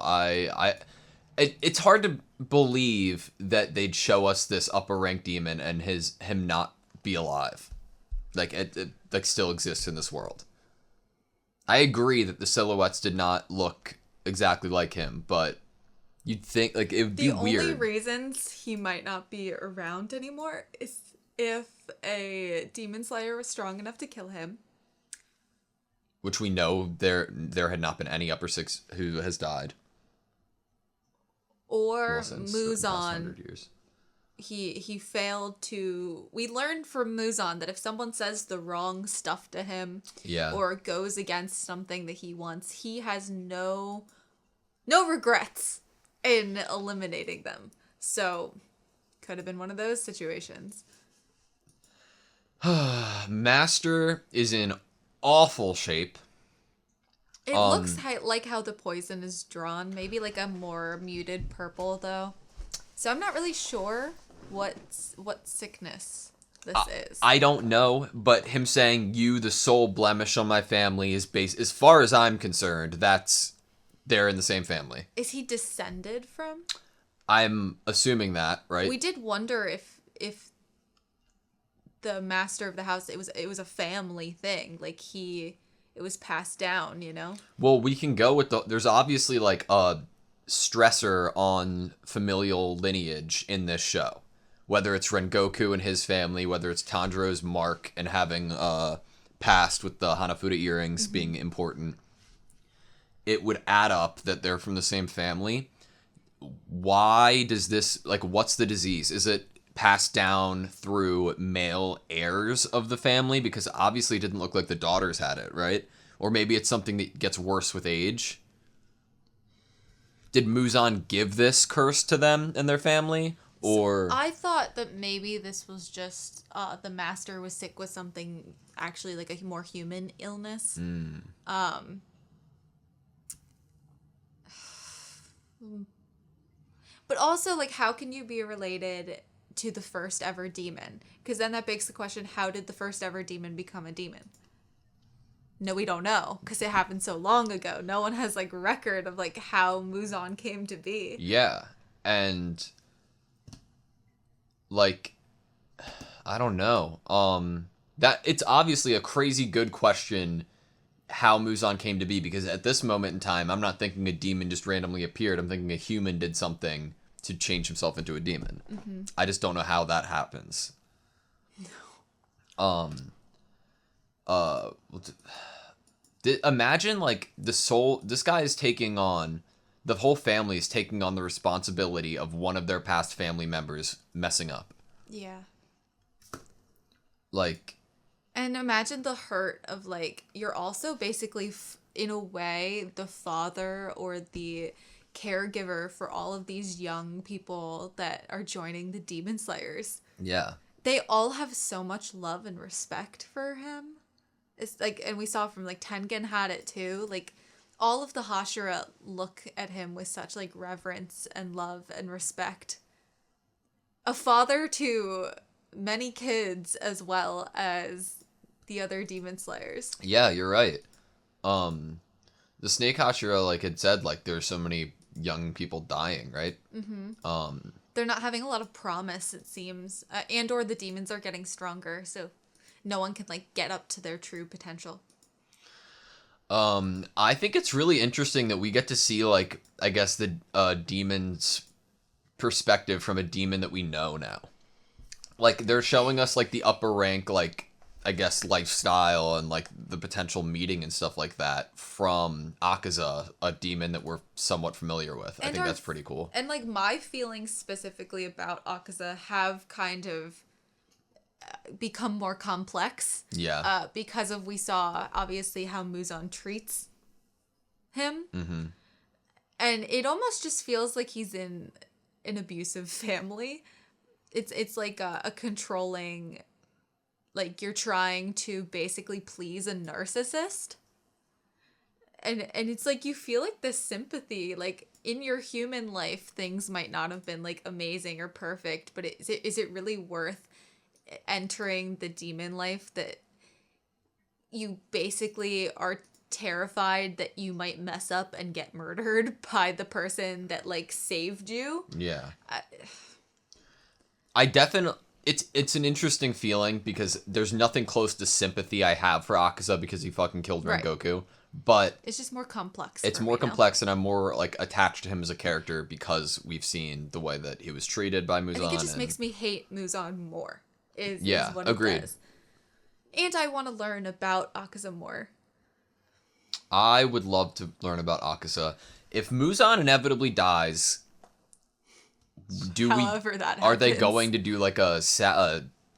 It's hard to believe that they'd show us this upper rank demon and him not be alive. Like it like still exists in this world. I agree that the silhouettes did not look exactly like him, but you'd think like it would be weird. The only reasons he might not be around anymore is if a demon slayer was strong enough to kill him. Which we know there had not been any upper six who has died. Or Well, since the past 100 Muzan, years. he failed to... We learned from Muzan that if someone says the wrong stuff to him Yeah. or goes against something that he wants, he has no regrets in eliminating them. So, could have been one of those situations. Master is in awful shape. It looks like how the poison is drawn. Maybe like a more muted purple, though. So I'm not really sure what sickness this is. I don't know, but him saying you the sole blemish on my family is based, as far as I'm concerned, they're in the same family. Is he descended from? I'm assuming that, right? We did wonder if the master of the house, it was a family thing. Like it was passed down, you know? Well, we can go with there's obviously like a stressor on familial lineage in this show. Whether it's Rengoku and his family, whether it's Tanjiro's mark and having passed with the Hanafuda earrings being important, it would add up that they're from the same family. Why does this, like, what's the disease? Is it passed down through male heirs of the family? Because obviously it didn't look like the daughters had it, right? Or maybe it's something that gets worse with age. Did Muzan give this curse to them and their family? Or I thought that maybe this was just the master was sick with something actually like a more human illness. But also, like, how can you be related to the first ever demon? Because then that begs the question, how did the first ever demon become a demon? No, we don't know, because it happened so long ago. No one has, like, record of, like, how Muzan came to be. yeah, and like, I don't know. That it's obviously a crazy good question how Muzan came to be, because at this moment in time, I'm not thinking a demon just randomly appeared. I'm thinking a human did something to change himself into a demon. I just don't know how that happens. No. Imagine like this guy is taking on, the whole family is taking on the responsibility of one of their past family members messing up. Yeah. Like, and imagine the hurt of, like, you're also basically, in a way, the father or the caregiver for all of these young people that are joining the Demon Slayers. yeah. They all have so much love and respect for him. It's like, and we saw from, like, Tengen had it too. Like, all of the Hashira look at him with such, like, reverence and love and respect. A father to many kids as well as the other Demon Slayers. Yeah, you're right. The Snake Hashira, like, had said, like, there's so many young people dying, right? they're not having a lot of promise, it seems, and or the demons are getting stronger, so no one can like get up to their true potential. I think it's really interesting that we get to see, like, I guess the demon's perspective from a demon that we know now. Like, they're showing us, like, the upper rank, like, I guess, lifestyle and, like, the potential meeting and stuff like that from Akaza, a demon that we're somewhat familiar with. I think that's pretty cool. And, like, my feelings specifically about Akaza have kind of become more complex. Yeah. Because of we saw, obviously, how Muzan treats him. Mm-hmm. And it almost just feels like he's in an abusive family. It's like a controlling, like you're trying to basically please a narcissist. And it's like you feel like this sympathy, like in your human life, things might not have been like amazing or perfect, but is it really worth entering the demon life that you basically are terrified that you might mess up and get murdered by the person that like saved you? Yeah. I definitely, it's an interesting feeling because there's nothing close to sympathy I have for Akaza because he fucking killed Rengoku, but it's just more complex. It's more complex, and I'm more like attached to him as a character because we've seen the way that he was treated by Muzan. I think it just makes me hate Muzan more. Is what agreed. It does. And I want to learn about Akaza more. I would love to learn about Akaza. If Muzan inevitably dies, are they going to do like a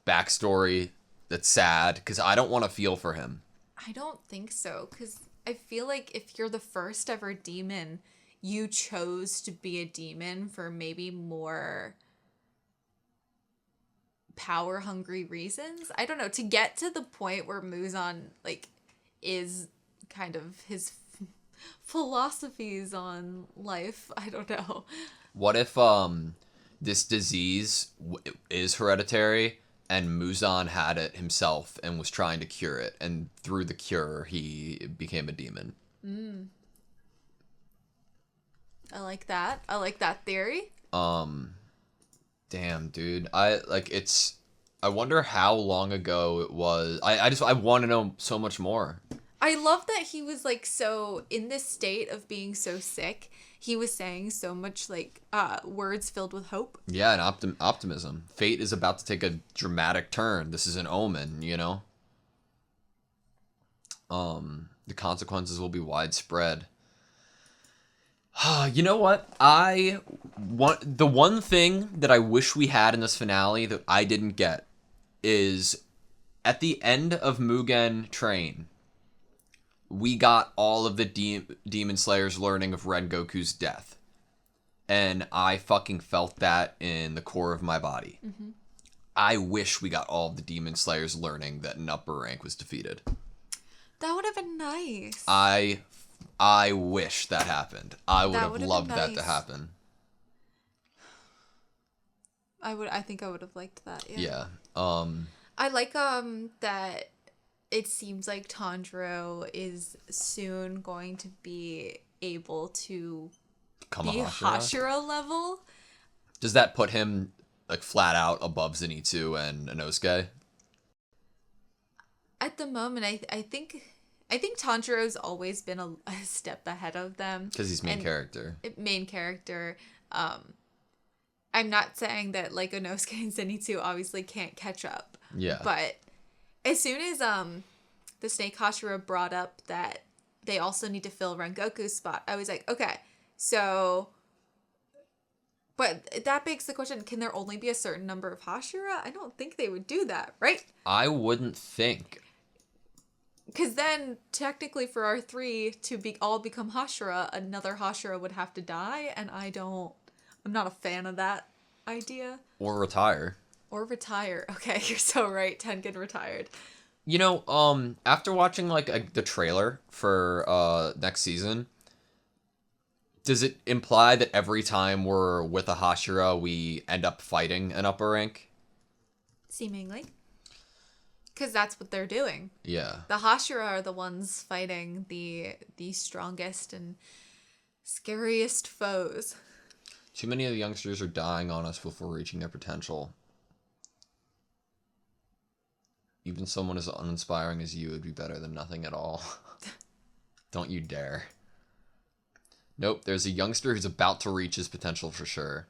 backstory that's sad? Because I don't want to feel for him. I don't think so. Because I feel like if you're the first ever demon, you chose to be a demon for maybe more power hungry reasons. I don't know, to get to the point where Muzan like is kind of his philosophies on life. I don't know. What if this disease is hereditary and Muzan had it himself and was trying to cure it, and through the cure he became a demon? I like that. I like that theory. Damn, dude. I wonder how long ago it was. I want to know so much more. I love that he was like so in this state of being so sick. He was saying so much like words filled with hope. Yeah, and optimism. Fate is about to take a dramatic turn. This is an omen, you know? The consequences will be widespread. You know what? The one thing that I wish we had in this finale that I didn't get is at the end of Mugen Train, we got all of the Demon Slayers learning of Rengoku's death. And I fucking felt that in the core of my body. Mm-hmm. I wish we got all of the Demon Slayers learning that an upper rank was defeated. That would have been nice. I wish that happened. I would have loved that to happen. I think I would have liked that. Yeah. I like that it seems like Tanjiro is soon going to be able to be Hashira level. Does that put him like flat out above Zenitsu and Inosuke? At the moment, I think Tanjiro's always been a step ahead of them. Because he's main character. Main character. I'm not saying that like Inosuke and Zenitsu obviously can't catch up. Yeah. But as soon as the Snake Hashira brought up that they also need to fill Rengoku's spot, I was like, okay, so... But that begs the question, can there only be a certain number of Hashira? I don't think they would do that, right? I wouldn't think. Because then, technically, for our three to all become Hashira, another Hashira would have to die, and I'm not a fan of that idea. Or retire. Okay, you're so right. Tengen retired. You know, after watching, like, the trailer for next season, does it imply that every time we're with a Hashira, we end up fighting an upper rank? Seemingly. Because that's what they're doing. Yeah. The Hashira are the ones fighting the strongest and scariest foes. Too many of the youngsters are dying on us before reaching their potential. Even someone as uninspiring as you would be better than nothing at all. Don't you dare. Nope, there's a youngster who's about to reach his potential for sure.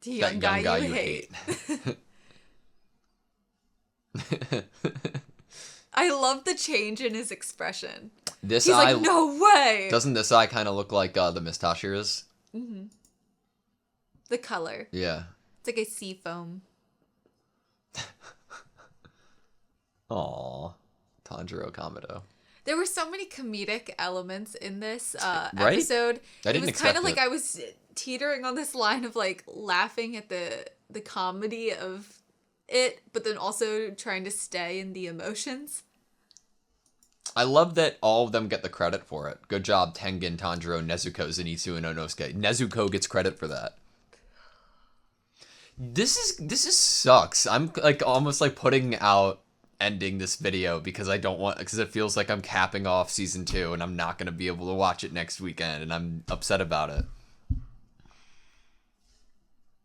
The young guy you hate. I love the change in his expression. This He's eye, like, no way! Doesn't this eye kind of look like the Miss Tashira's? Mm-hmm. The color. Yeah. It's like a sea foam. Aww. Tanjiro Kamado. There were so many comedic elements in this Right? episode. I didn't it was expect kind of like it. I was teetering on this line of like laughing at the comedy of it, but then also trying to stay in the emotions. I love that all of them get the credit for it. Good job, Tengen, Tanjiro, Nezuko, Zenitsu, and Onosuke. Nezuko gets credit for that. This is sucks. I'm like almost like putting out ending this video because I don't want, because it feels like I'm capping off season 2 and I'm not going to be able to watch it next weekend and I'm upset about it.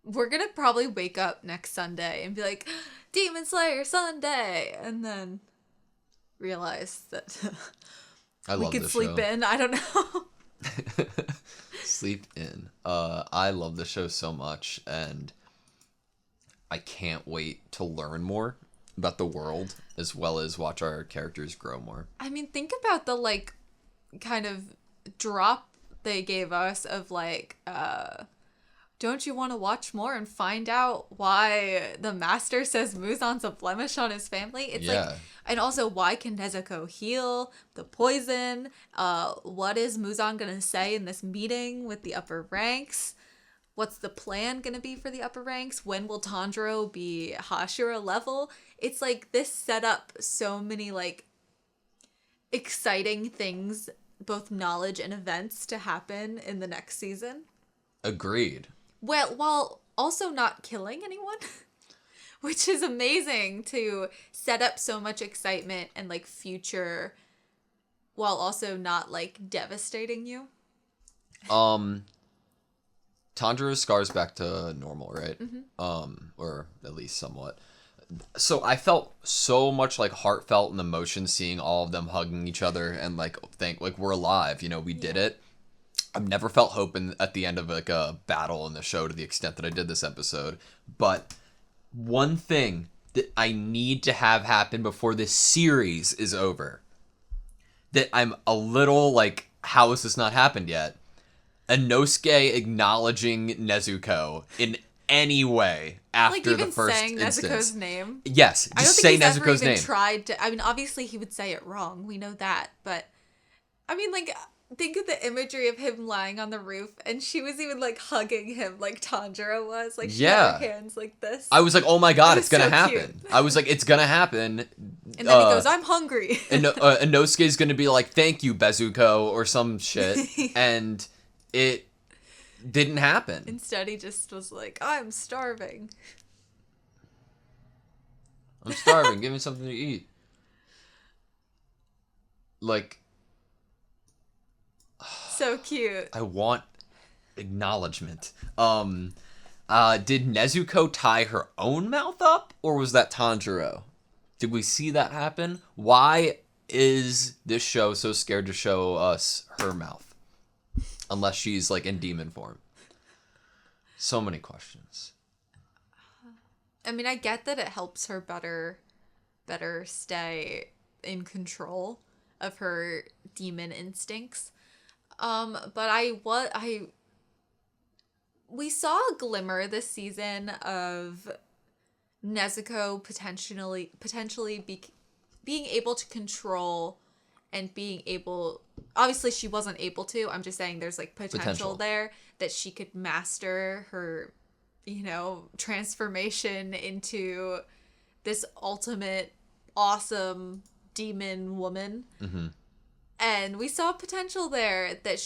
We're gonna probably wake up next Sunday and be like, Demon Slayer Sunday, and then realize that I we love could this sleep show. in. I don't know. Sleep in. I love the show so much and I can't wait to learn more about the world as well as watch our characters grow more. I mean, think about the like kind of drop they gave us of like, don't you want to watch more and find out why the master says Muzan's a blemish on his family? It's like, and also why can Nezuko heal the poison? What is Muzan gonna say in this meeting with the upper ranks? What's the plan gonna be for the upper ranks? When will Tanjiro be Hashira level? It's like this set up so many like exciting things, both knowledge and events to happen in the next season. Agreed. Well, while also not killing anyone, which is amazing to set up so much excitement and like future while also not like devastating you. Tanjiro's scars back to normal, right? Mm-hmm. Or at least somewhat. So I felt so much like heartfelt and emotion seeing all of them hugging each other and like think like we're alive, you know, we did it. I've never felt hope at the end of like a battle in the show to the extent that I did this episode. But one thing that I need to have happen before this series is over, that I'm a little like, how has this not happened yet? Inosuke acknowledging Nezuko in any way after like even the first saying instance. Nezuko's name. Yes, I don't just think say he's ever Nezuko's even name. tried to. I mean, obviously he would say it wrong. We know that, but I mean, like, think of the imagery of him lying on the roof, and she was even like hugging him, like Tanjiro was. Like, she had her hands like this. I was like, oh my god, It it's was gonna so happen. cute. I was like, it's gonna happen. And then he goes, "I'm hungry." And Inosuke's gonna be like, thank you, Bezuko, or some shit. And it didn't happen. Instead, he just was like, "I'm starving." I'm starving. Give me something to eat. Like, So cute. I want acknowledgement. Did Nezuko tie her own mouth up, or was that Tanjiro? Did we see that happen? Why is this show so scared to show us her mouth? Unless she's like in demon form. So many questions. I mean, I get that it helps her better stay in control of her demon instincts. But we saw a glimmer this season of Nezuko potentially being able to control and being able, obviously she wasn't able to, I'm just saying there's like potential there that she could master her, you know, transformation into this ultimate awesome demon woman. Mm-hmm. And we saw potential there that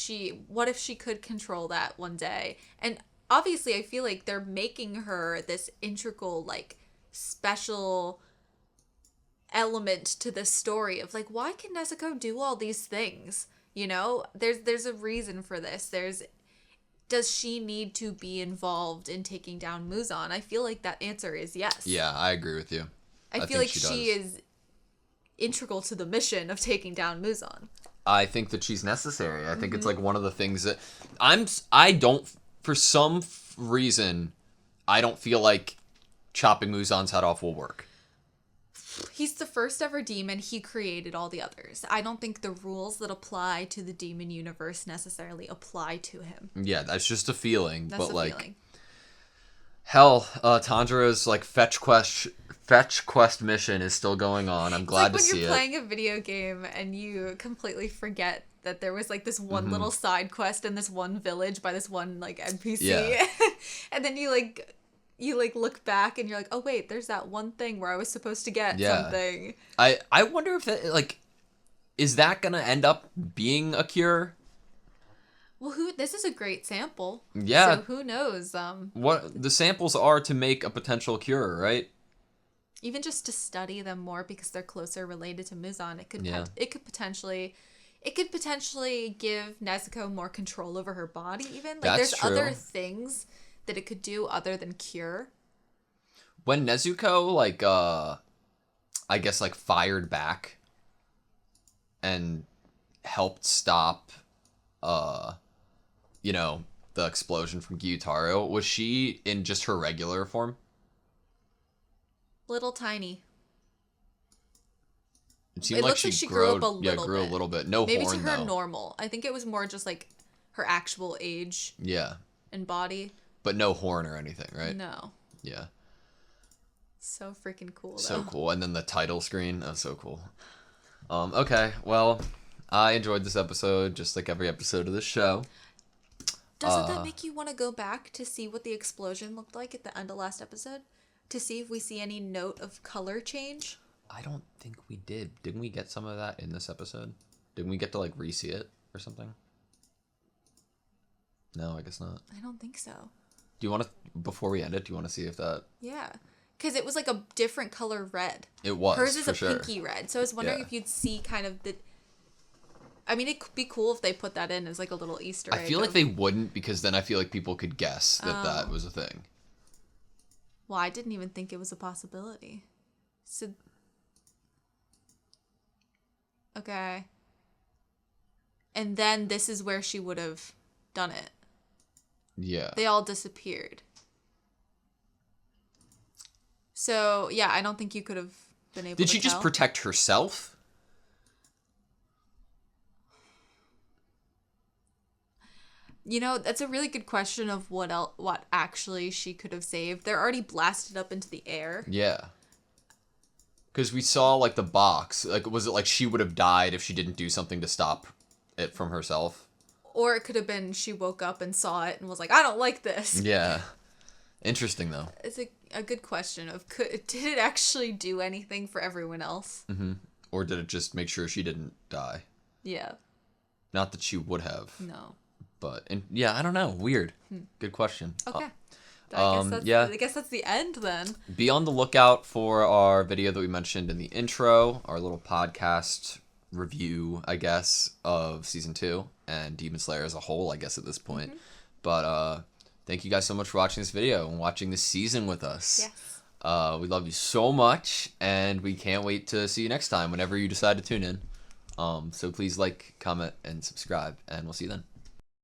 what if she could control that one day? And obviously I feel like they're making her this integral, like, special element to the story of like, why can Nezuko do all these things? You know, there's a reason for this. does she need to be involved in taking down Muzan? I feel like that answer is yes. Yeah, I agree with you. I feel think like she she is integral to the mission of taking down Muzan. I think that she's necessary. I think it's like one of the things that I don't, for some reason, I don't feel like chopping Muzan's head off will work. He's the first ever demon. He created all the others. I don't think the rules that apply to the demon universe necessarily apply to him. Yeah, that's just a feeling. That's but a like, feeling. hell, Tandra's like fetch quest mission is still going on. I'm glad to see it. It's like when you're playing a video game and you completely forget that there was like this one little side quest in this one village by this one like NPC. Yeah. And then you look back and you're like, oh wait, there's that one thing where I was supposed to get something. I wonder if that, like, is that gonna end up being a cure? Well, this is a great sample. Yeah. So who knows? What the samples are to make a potential cure, right? Even just to study them more because they're closer related to Muzan, it could potentially give Nezuko more control over her body. Even like That's there's true. other things that it could do other than cure. When Nezuko like I guess like fired back and helped stop you know, the explosion from Gyutaro, was she in just her regular form? Little tiny. It seemed It like looks like she grew up a little Yeah, grew bit. a little bit. No Maybe horn to her though. normal. I think it was more just like her actual age Yeah, and body. but no horn or anything, right? No. Yeah. So freaking cool though. So cool. And then the title screen, that was so cool. Okay, well, I enjoyed this episode just like every episode of this show. Doesn't that make you want to go back to see what the explosion looked like at the end of last episode? To see if we see any note of color change? I don't think we did. Didn't we get some of that in this episode? Didn't we get to like re-see it or something? No, I guess not. I don't think so. Do you want to, before we end it, do you want to see if that... Yeah. Because it was like a different color red. It was, Hers is for a sure. pinky red. So I was wondering if you'd see kind of the... I mean, it could be cool if they put that in as like a little Easter egg. I feel like they wouldn't, because then I feel like people could guess that that was a thing. Well, I didn't even think it was a possibility. So... Okay. And then this is where she would have done it. Yeah. They all disappeared. So, yeah, I don't think you could have been able to Did she just tell. protect herself? You know, that's a really good question of what actually she could have saved. They're already blasted up into the air. Yeah. Because we saw, like, the box. Like, was it like she would have died if she didn't do something to stop it from herself? Or it could have been she woke up and saw it and was like, I don't like this. Yeah. Interesting, though. It's a good question of, did it actually do anything for everyone else? Mm-hmm. Or did it just make sure she didn't die? Yeah. Not that she would have. No. But, yeah, I don't know. Weird. Good question. Okay. I guess that's the end then. Be on the lookout for our video that we mentioned in the intro, our little podcast review, I guess, of season 2 and Demon Slayer as a whole, I guess, at this point. Mm-hmm. But thank you guys so much for watching this video and watching this season with us. Yes. We love you so much, and we can't wait to see you next time whenever you decide to tune in. So please like, comment, and subscribe, and we'll see you then.